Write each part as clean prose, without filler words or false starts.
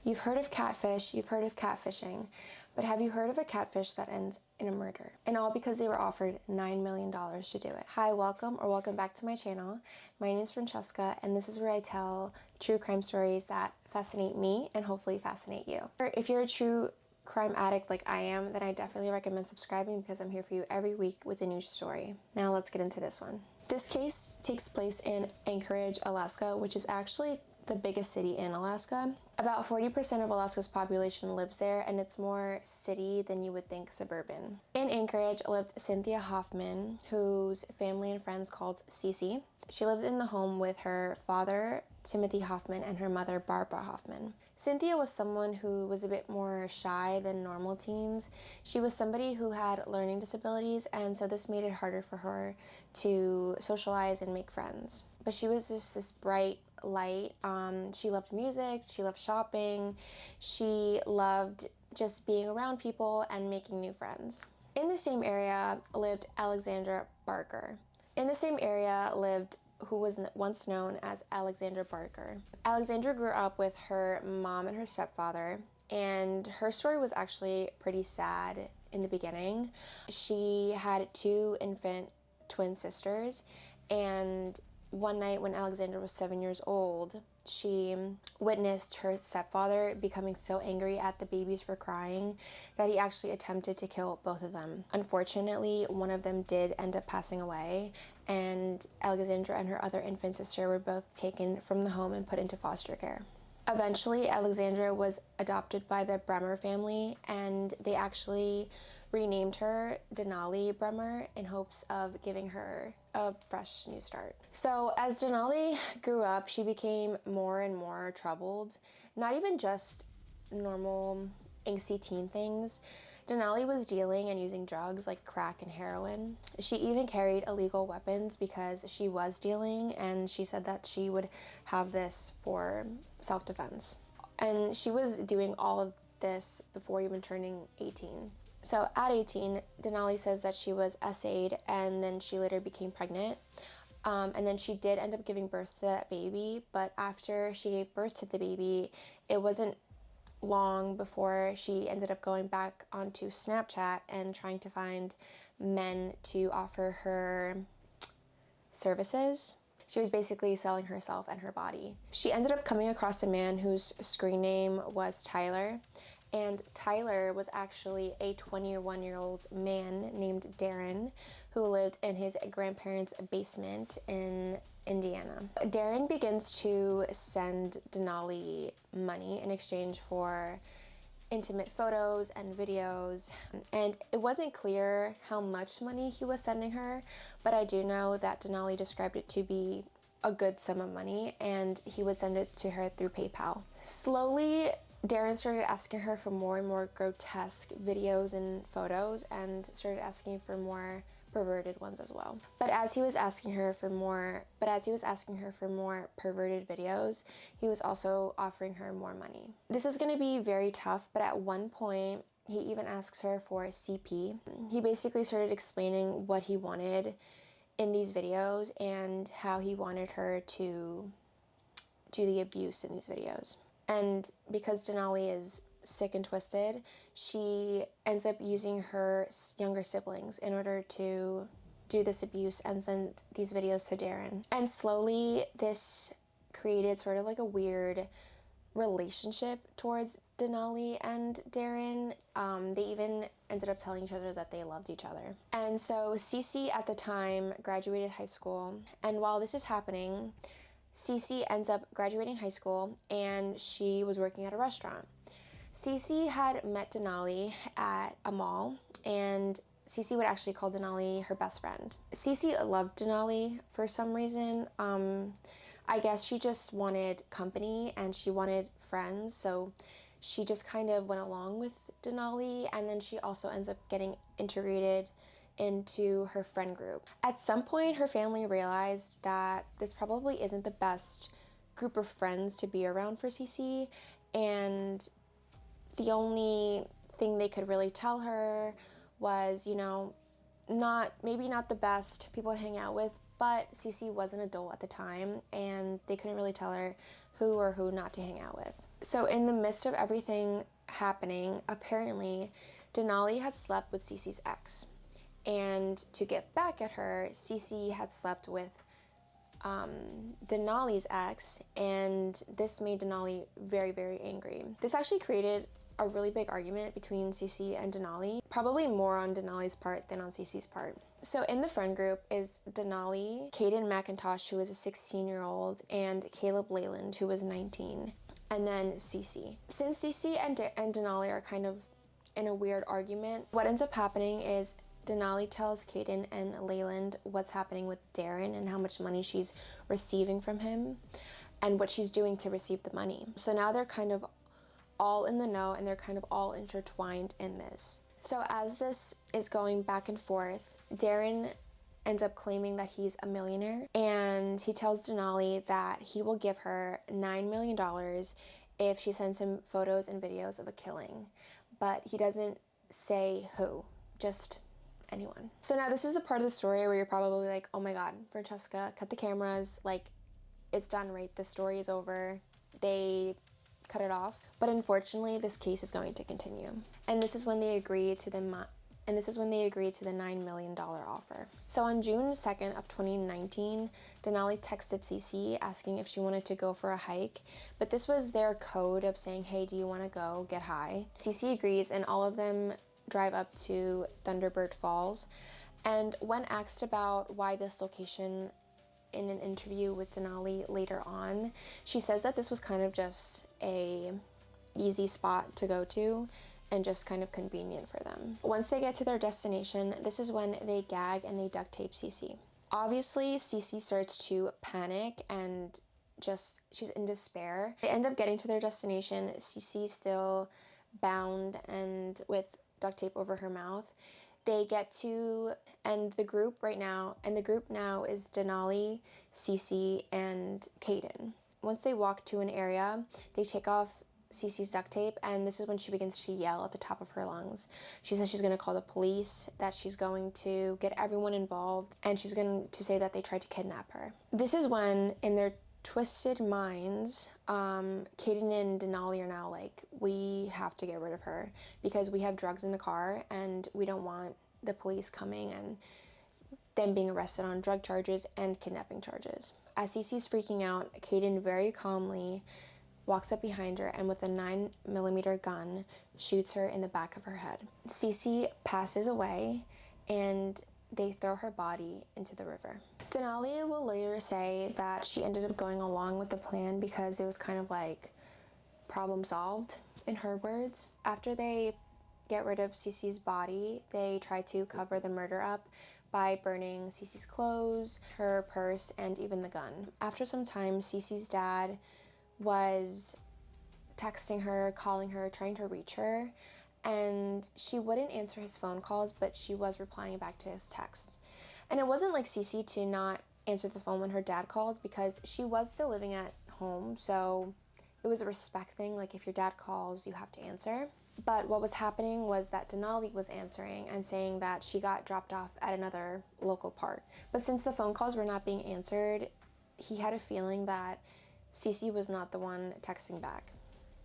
You've heard of catfish, you've heard of catfishing, but have you heard of a catfish that ends in a murder? And all because they were offered $9 million to do it. Hi, welcome back to my channel. My name is Francesca, and this is where I tell true crime stories that fascinate me and hopefully fascinate you. If you're a true crime addict like I am, then I definitely recommend subscribing because I'm here for you every week with a new story. Now let's get into this one. This case takes place in Anchorage, Alaska, which is actually the biggest city in Alaska. About 40% of Alaska's population lives there, and it's more city than you would think suburban. In Anchorage lived Cynthia Hoffman, whose family and friends called Cece. She lived in the home with her father, Timothy Hoffman, and her mother, Barbara Hoffman. Cynthia was someone who was a bit more shy than normal teens. She was somebody who had learning disabilities, and so this made it harder for her to socialize and make friends. But she was just this bright light. She loved music, she loved shopping, she loved just being around people and making new friends. In the same area lived Alexandra Barker. In the same area lived who was once known as Alexandra Barker. Alexandra grew up with her mom and her stepfather, and her story was actually pretty sad in the beginning. She had two infant twin sisters, and one night when Alexandra was 7 years old, she witnessed her stepfather becoming so angry at the babies for crying that he actually attempted to kill both of them. Unfortunately, one of them did end up passing away, and Alexandra and her other infant sister were both taken from the home and put into foster care. Eventually, Alexandra was adopted by the Brehmer family, and they actually renamed her Denali Brehmer in hopes of giving her a fresh new start. So as Denali grew up, she became more and more troubled, not even just normal angsty teen things. Denali was dealing and using drugs like crack and heroin. She even carried illegal weapons because she was dealing, and she said that she would have this for self-defense. And she was doing all of this before even turning 18. So at 18, Denali says that she was SA'd, and then she later became pregnant. And then she did end up giving birth to that baby, but after she gave birth to the baby, it wasn't long before she ended up going back onto Snapchat and trying to find men to offer her services. She was basically selling herself and her body. She ended up coming across a man whose screen name was Tyler, and Tyler was actually a 21-year-old man named Darren who lived in his grandparents' basement in Indiana. Darren begins to send Denali money in exchange for intimate photos and videos, and it wasn't clear how much money he was sending her, but I do know that Denali described it to be a good sum of money, and he would send it to her through PayPal. Slowly, Darren started asking her for more and more grotesque videos and photos, and started asking for more perverted ones as well. But as he was asking her for more perverted videos, he was also offering her more money. This is going to be very tough, but at one point, he even asks her for CP. He basically started explaining what he wanted in these videos and how he wanted her to do the abuse in these videos. And because Denali is sick and twisted, she ends up using her younger siblings in order to do this abuse and send these videos to Darren. And slowly, this created sort of like a weird relationship towards Denali and Darren. They even ended up telling each other that they loved each other. And so Cece at the time graduated high school, and while this is happening, Cece ends up graduating high school, and she was working at a restaurant. Cece had met Denali at a mall, and Cece would actually call Denali her best friend. Cece loved Denali for some reason. I guess she just wanted company and she wanted friends, so she just kind of went along with Denali, and then she also ends up getting integrated into her friend group. At some point, her family realized that this probably isn't the best group of friends to be around for Cece, and the only thing they could really tell her was, maybe not the best people to hang out with, but Cece was an adult at the time, and they couldn't really tell her who or who not to hang out with. So in the midst of everything happening, apparently Denali had slept with Cece's ex. And to get back at her, Cece had slept with Denali's ex, and this made Denali very, very angry. This actually created a really big argument between Cece and Denali, probably more on Denali's part than on Cece's part. So in the friend group is Denali, Caden McIntosh, who is a 16-year-old, and Caleb Leyland, who was 19, and then Cece. Since Cece and Denali are kind of in a weird argument, what ends up happening is Denali tells Caden and Leyland what's happening with Darren and how much money she's receiving from him and what she's doing to receive the money. So now they're kind of all in the know and they're kind of all intertwined in this. So as this is going back and forth, Darren ends up claiming that he's a millionaire, and he tells Denali that he will give her $9 million if she sends him photos and videos of a killing. But he doesn't say who, just anyone. So now this is the part of the story where you're probably like, oh my god, Francesca, cut the cameras, like, it's done, right? The story is over. They cut it off. But unfortunately, this case is going to continue. And this is when they agree to the $9 million offer. So on June 2nd of 2019, Denali texted Cece asking if she wanted to go for a hike, but this was their code of saying, hey, do you want to go get high? Cece agrees, and all of them drive up to Thunderbird Falls. And when asked about why this location in an interview with Denali later on, she says that this was kind of just a easy spot to go to and just kind of convenient for them. Once they get to their destination, this is when they gag and they duct tape Cece. Obviously, Cece starts to panic and she's in despair. They end up getting to their destination, Cece still bound and with duct tape over her mouth. They get to, and the group now is Denali, Cece, and Caden. Once they walk to an area, they take off Cece's duct tape, and this is when she begins to yell at the top of her lungs. She says she's going to call the police, that she's going to get everyone involved, and she's going to say that they tried to kidnap her. This is when, in their twisted minds, Caden and Denali are now like, we have to get rid of her because we have drugs in the car and we don't want the police coming and them being arrested on drug charges and kidnapping charges. As Cece's freaking out, Caden very calmly walks up behind her and with a 9mm gun shoots her in the back of her head. Cece passes away and they throw her body into the river. Denali will later say that she ended up going along with the plan because it was kind of like problem solved, in her words. After they get rid of Cece's body, they try to cover the murder up by burning Cece's clothes, her purse, and even the gun. After some time, Cece's dad was texting her, calling her, trying to reach her, and she wouldn't answer his phone calls, but she was replying back to his texts. And it wasn't like Cece to not answer the phone when her dad called because she was still living at home, so it was a respect thing, like if your dad calls, you have to answer. But what was happening was that Denali was answering and saying that she got dropped off at another local park. But since the phone calls were not being answered, he had a feeling that Cece was not the one texting back.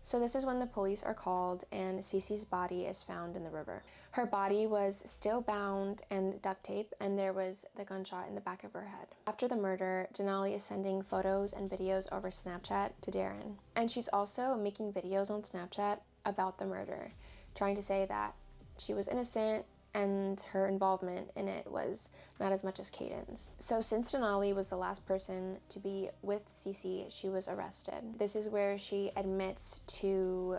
So this is when the police are called and Cece's body is found in the river. Her body was still bound and duct tape, and there was the gunshot in the back of her head. After the murder, Denali is sending photos and videos over Snapchat to Darren. And she's also making videos on Snapchat about the murder, trying to say that she was innocent and her involvement in it was not as much as Caden's. So since Denali was the last person to be with Cece, she was arrested. This is where she admits to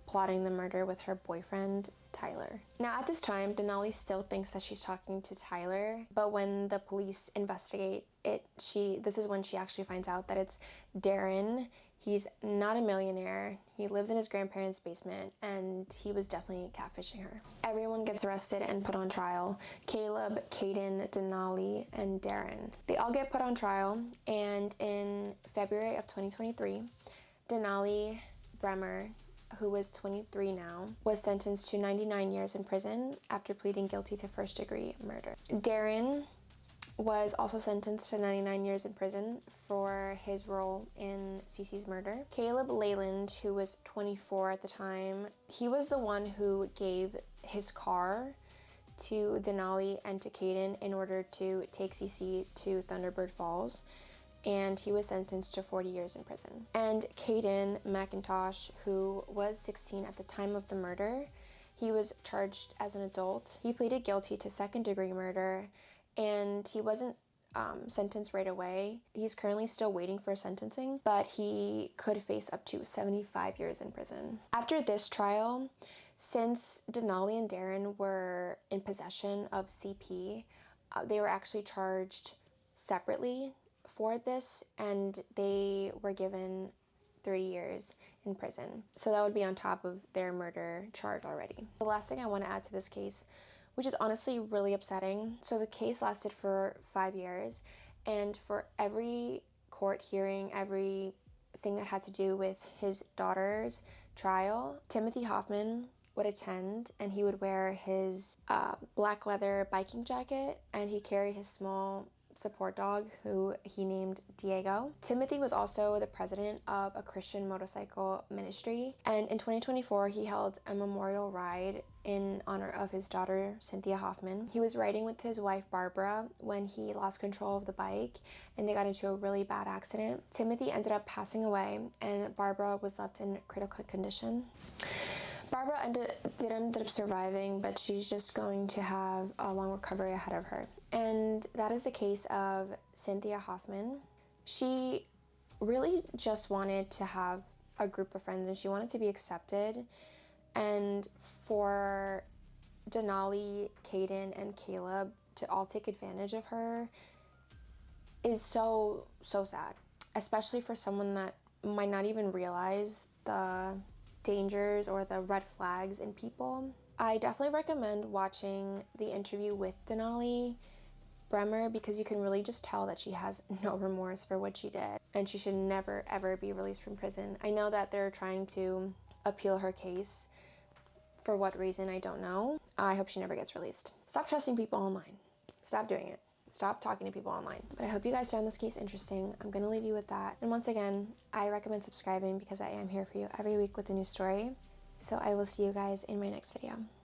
plotting the murder with her boyfriend, Tyler. Now at this time, Denali still thinks that she's talking to Tyler, but when the police investigate it, this is when she actually finds out that it's Darren. He's not a millionaire. He lives in his grandparents' basement, and he was definitely catfishing her. Everyone gets arrested and put on trial. Caleb, Caden, Denali, and Darren. They all get put on trial, and in February of 2023, Denali Brehmer, who is 23 now, was sentenced to 99 years in prison after pleading guilty to first-degree murder. Darren was also sentenced to 99 years in prison for his role in Cece's murder. Caleb Leyland, who was 24 at the time, he was the one who gave his car to Denali and to Caden in order to take Cece to Thunderbird Falls, and he was sentenced to 40 years in prison. And Caden McIntosh, who was 16 at the time of the murder, he was charged as an adult. He pleaded guilty to second-degree murder, and he wasn't sentenced right away. He's currently still waiting for sentencing, but he could face up to 75 years in prison. After this trial, since Denali and Darren were in possession of CP, they were actually charged separately for this, and they were given 30 years in prison. So that would be on top of their murder charge already. The last thing I want to add to this case, which is honestly really upsetting. So the case lasted for 5 years, and for every court hearing, everything that had to do with his daughter's trial, Cynthia Hoffman would attend, and he would wear his black leather biking jacket, and he carried his small support dog who he named Diego. Timothy was also the president of a Christian motorcycle ministry, and in 2024 he held a memorial ride in honor of his daughter Cynthia Hoffman. He was riding with his wife Barbara when he lost control of the bike and they got into a really bad accident. Timothy ended up passing away and Barbara was left in critical condition. Barbara did end up surviving, but she's just going to have a long recovery ahead of her. And that is the case of Cynthia Hoffman. She really just wanted to have a group of friends and she wanted to be accepted. And for Denali, Caden, and Caleb to all take advantage of her is so sad, especially for someone that might not even realize the dangers or the red flags in people. I definitely recommend watching the interview with Denali Brehmer because you can really just tell that she has no remorse for what she did and she should never ever be released from prison. I know that they're trying to appeal her case. For what reason, I don't know. I hope she never gets released. Stop trusting people online. Stop doing it. Stop talking to people online. But I hope you guys found this case interesting. I'm gonna leave you with that. And once again, I recommend subscribing because I am here for you every week with a new story. So I will see you guys in my next video.